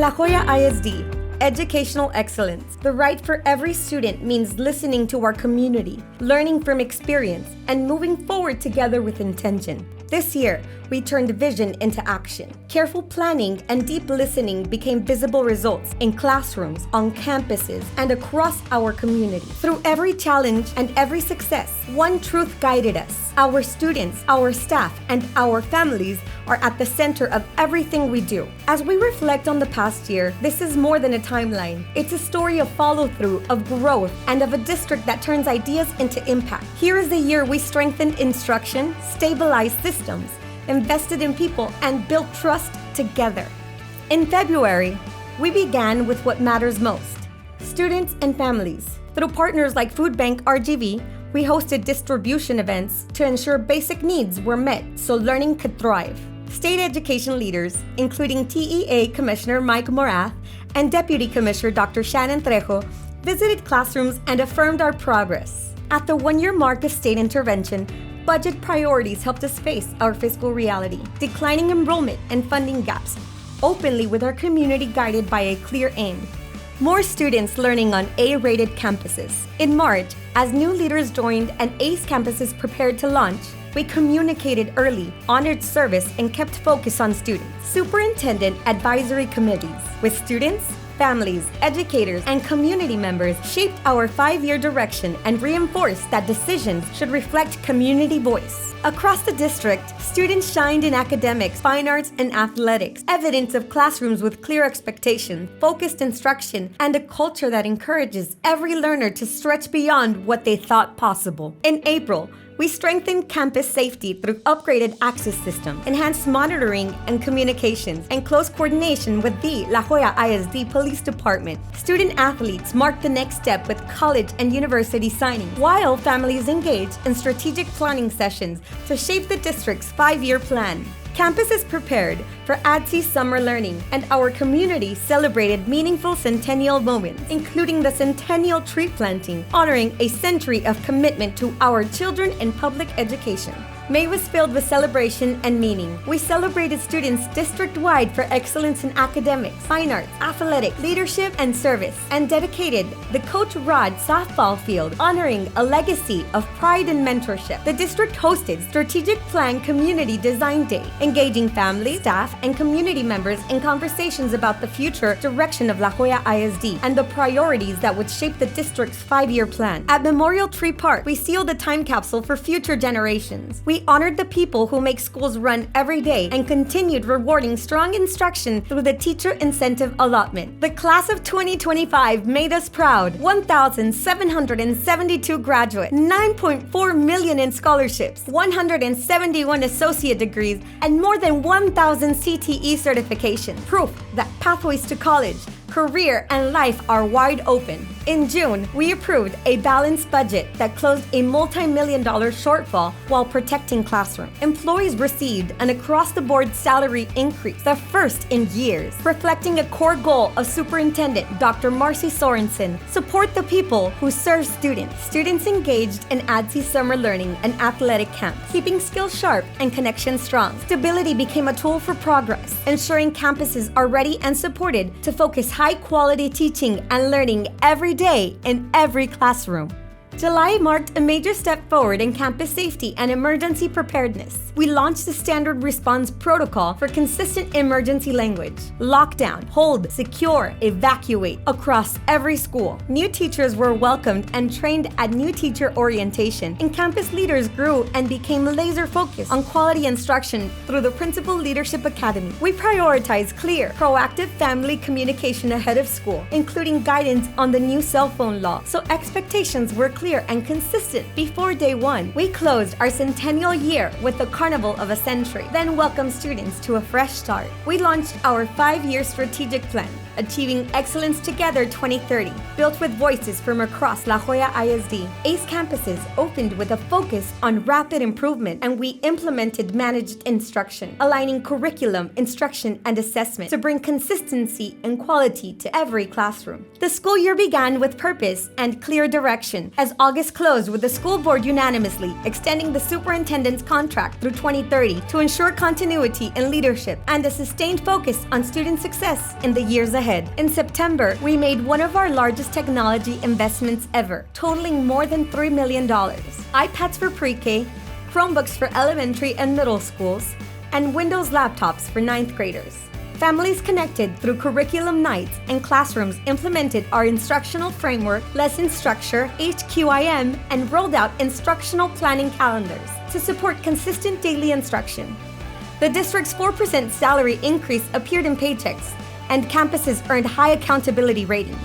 La Joya ISD, educational excellence. The right for every student means listening to our community, learning from experience, and moving forward together with intention. This year, we turned vision into action. Careful planning and deep listening became visible results in classrooms, on campuses, and across our community. Through every challenge and every success, one truth guided us. Our students, our staff, and our families are at the center of everything we do. As we reflect on the past year, this is more than a timeline. It's a story of follow-through, of growth, and of a district that turns ideas into impact. Here is the year we strengthened instruction, stabilized systems, invested in people, and built trust together. In February, we began with what matters most: students and families. Through partners like Food Bank RGV, we hosted distribution events to ensure basic needs were met so learning could thrive. State education leaders, including TEA Commissioner Mike Morath and Deputy Commissioner Dr. Shannon Trejo, visited classrooms and affirmed our progress. At the one-year mark of state intervention, budget priorities helped us face our fiscal reality, declining enrollment and funding gaps, openly with our community guided by a clear aim: more students learning on A-rated campuses. In March, as new leaders joined and ACE campuses prepared to launch, we communicated early, honored service, and kept focus on students. Superintendent advisory committees with students, families, educators, and community members shaped our 5-year direction and reinforced that decisions should reflect community voice. Across the district, students shined in academics, fine arts, and athletics, evidence of classrooms with clear expectations, focused instruction, and a culture that encourages every learner to stretch beyond what they thought possible. In April, we strengthened campus safety through upgraded access systems, enhanced monitoring and communications, and close coordination with the La Joya ISD Police Department. Student athletes marked the next step with college and university signings, while families engaged in strategic planning sessions to shape the district's 5-year plan. Campuses prepared for ADSI summer learning, and our community celebrated meaningful centennial moments, including the centennial tree planting, honoring a century of commitment to our children in public education. May was filled with celebration and meaning. We celebrated students district-wide for excellence in academics, fine arts, athletics, leadership, and service, and dedicated the Coach Rod softball field, honoring a legacy of pride and mentorship. The district hosted Strategic Plan Community Design Day, engaging families, staff, and community members in conversations about the future direction of La Joya ISD and the priorities that would shape the district's 5-year plan. At Memorial Tree Park, we sealed a time capsule for future generations. We honored the people who make schools run every day and continued rewarding strong instruction through the teacher incentive allotment. The class of 2025 made us proud. 1,772 graduates, 9.4 million in scholarships, 171 associate degrees, and more than 1,000 CTE certifications. Proof that pathways to college, career, and life are wide open. In June, we approved a balanced budget that closed a multi-million-dollar shortfall while protecting classrooms. Employees received an across-the-board salary increase, the first in years, reflecting a core goal of Superintendent Dr. Marcy Sorensen: support the people who serve students. Students engaged in ADSI summer learning and athletic camps, keeping skills sharp and connections strong. Stability became a tool for progress, ensuring campuses are ready and supported to focus high-quality teaching and learning every day in every classroom. July marked a major step forward in campus safety and emergency preparedness. We launched the standard response protocol for consistent emergency language: lockdown, hold, secure, evacuate, across every school. New teachers were welcomed and trained at new teacher orientation, and campus leaders grew and became laser-focused on quality instruction through the Principal Leadership Academy. We prioritized clear, proactive family communication ahead of school, including guidance on the new cell phone law, so expectations were clear and consistent before day one. We closed our centennial year with the Carnival of a Century, then welcomed students to a fresh start. We launched our 5-year strategic plan, Achieving Excellence Together 2030, built with voices from across La Joya ISD. ACE campuses opened with a focus on rapid improvement, and we implemented managed instruction, aligning curriculum, instruction, and assessment to bring consistency and quality to every classroom. The school year began with purpose and clear direction, as August closed with the school board unanimously extending the superintendent's contract through 2030 to ensure continuity in leadership and a sustained focus on student success in the years ahead. In September, we made one of our largest technology investments ever, totaling more than $3 million. iPads for pre-K, Chromebooks for elementary and middle schools, and Windows laptops for 9th graders. Families connected through curriculum nights and classrooms implemented our instructional framework, lesson structure, HQIM, and rolled out instructional planning calendars to support consistent daily instruction. The district's 4% salary increase appeared in paychecks, and campuses earned high accountability ratings,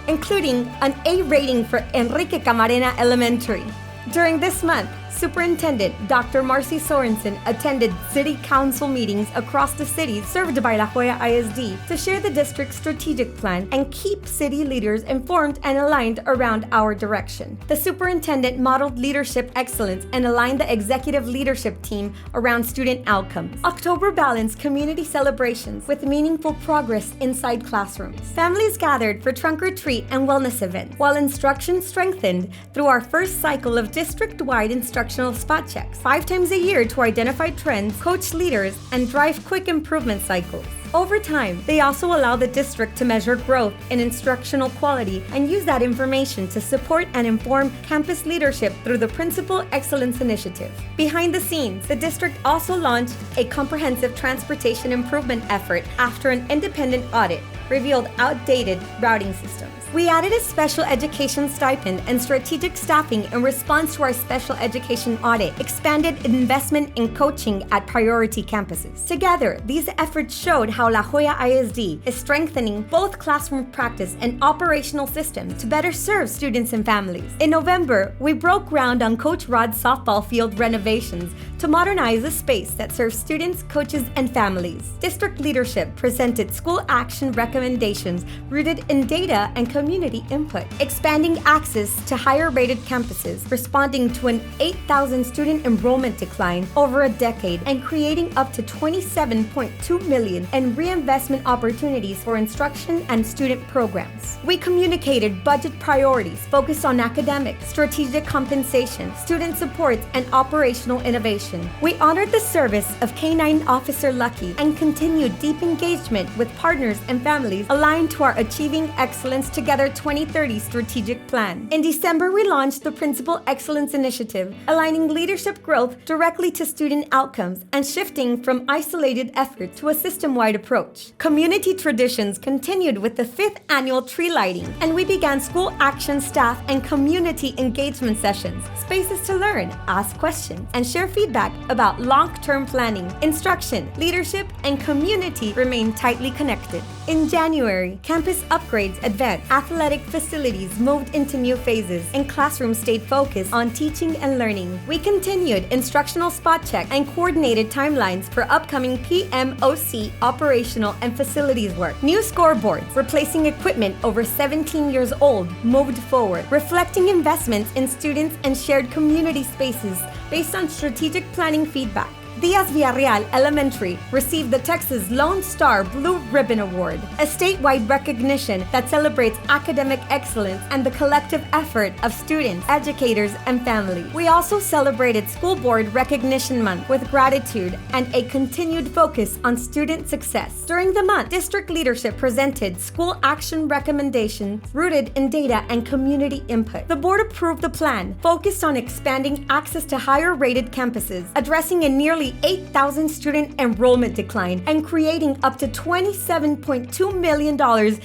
including an A rating for Enrique Camarena Elementary. During this month, Superintendent Dr. Marcy Sorensen attended city council meetings across the city served by La Joya ISD to share the district's strategic plan and keep city leaders informed and aligned around our direction. The superintendent modeled leadership excellence and aligned the executive leadership team around student outcomes. October balanced community celebrations with meaningful progress inside classrooms. Families gathered for trunk or treat and wellness events, while instruction strengthened through our first cycle of district-wide instructional spot checks 5 times a year to identify trends, coach leaders, and drive quick improvement cycles. Over time, they also allow the district to measure growth in instructional quality and use that information to support and inform campus leadership through the Principal Excellence Initiative. Behind the scenes, the district also launched a comprehensive transportation improvement effort after an independent audit revealed outdated routing systems. We added a special education stipend and strategic staffing in response to our special education audit, expanded investment in coaching at priority campuses. Together, these efforts showed how La Joya ISD is strengthening both classroom practice and operational systems to better serve students and families. In November, we broke ground on Coach Rod's softball field renovations to modernize a space that serves students, coaches, and families. District leadership presented school action recommendations rooted in data and community input, expanding access to higher-rated campuses, responding to an 8,000 student enrollment decline over a decade, and creating up to $27.2 million in reinvestment opportunities for instruction and student programs. We communicated budget priorities focused on academics, strategic compensation, student support, and operational innovation. We honored the service of K-9 Officer Lucky and continued deep engagement with partners and families aligned to our Achieving Excellence Together 2030 strategic plan. In December, we launched the Principal Excellence Initiative, aligning leadership growth directly to student outcomes and shifting from isolated effort to a system-wide approach. Community traditions continued with the 5th annual tree lighting, and we began school action staff and community engagement sessions, spaces to learn, ask questions, and share feedback about long-term planning. Instruction, leadership, and community remain tightly connected. In January, campus upgrades advanced, athletic facilities moved into new phases, and classrooms stayed focused on teaching and learning. We continued instructional spot check and coordinated timelines for upcoming PMOC operational and facilities work. New scoreboards, replacing equipment over 17 years old, moved forward, reflecting investments in students and shared community spaces based on strategic planning feedback. Diaz Villarreal Elementary received the Texas Lone Star Blue Ribbon Award, a statewide recognition that celebrates academic excellence and the collective effort of students, educators, and families. We also celebrated School Board Recognition Month with gratitude and a continued focus on student success. During the month, district leadership presented school action recommendations rooted in data and community input. The board approved the plan, focused on expanding access to higher-rated campuses, addressing a nearly 8,000 student enrollment decline, and creating up to $27.2 million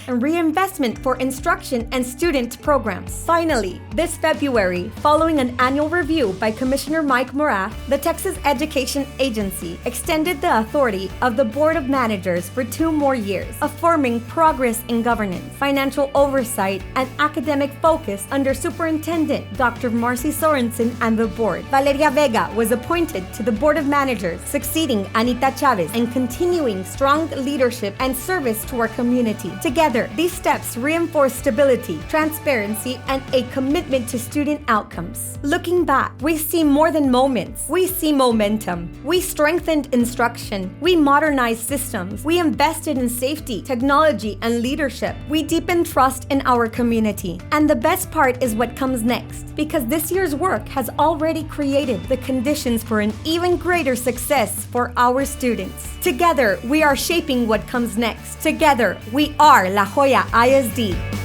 in reinvestment for instruction and student programs. Finally, this February, following an annual review by Commissioner Mike Morath, the Texas Education Agency extended the authority of the Board of Managers for 2 more years, affirming progress in governance, financial oversight, and academic focus under Superintendent Dr. Marcy Sorensen and the board. Valeria Vega was appointed to the Board of Managers managers, succeeding Anita Chavez and continuing strong leadership and service to our community. Together, these steps reinforce stability, transparency, and a commitment to student outcomes. Looking back, we see more than moments. We see momentum. We strengthened instruction. We modernized systems. We invested in safety, technology, and leadership. We deepened trust in our community. And the best part is what comes next, because this year's work has already created the conditions for an even greater success for our students. Together, we are shaping what comes next. Together, we are La Joya ISD.